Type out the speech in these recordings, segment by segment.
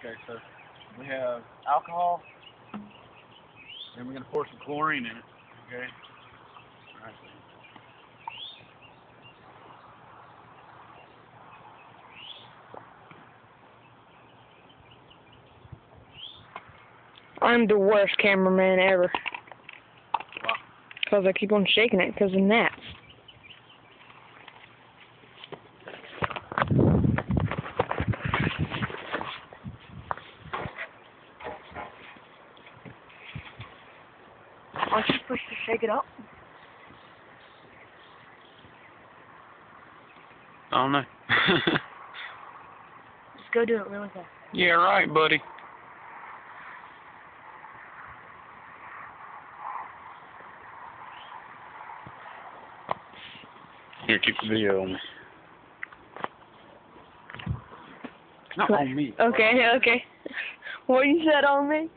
Okay, so we have alcohol, and we're going to pour some chlorine in it. Okay? All right. I'm the worst cameraman ever. Because I keep on shaking it because of gnats. Aren't you supposed to shake it up? I don't know. Just go do it really fast. Yeah, right, buddy. Here, keep the video on me. Not on me. Okay, okay. What you said on me?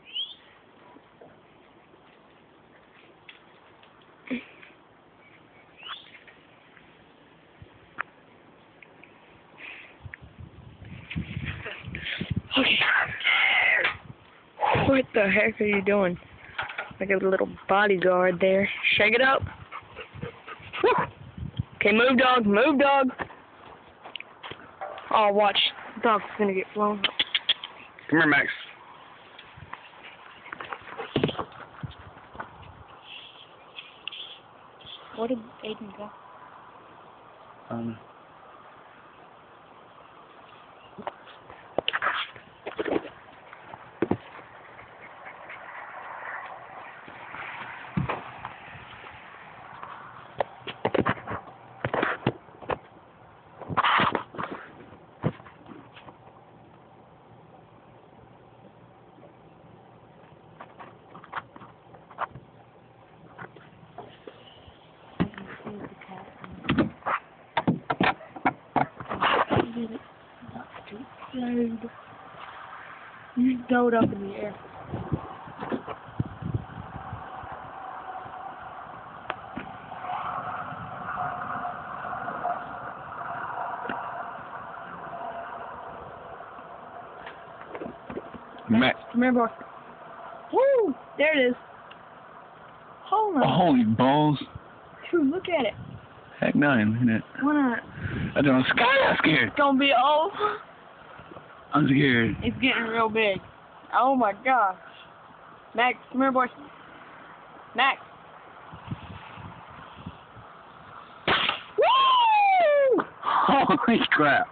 Okay. What the heck are you doing? Like a little bodyguard there. Shake it up. Woo. Okay, move dog, move dog. Oh, watch. The dog's gonna get blown up. Come here, Max. Where did Aiden go? I don't know. You throw it up in the air. Max. Come here, boy. Woo! There it is. Hold on. Holy balls. Dude, look at it. Heck no, isn't it? Why not? I don't know. I'm scared. It's gonna be old. I'm scared. It's getting real big. Oh my gosh. Max, come here, boy. Max. Woo! Holy crap.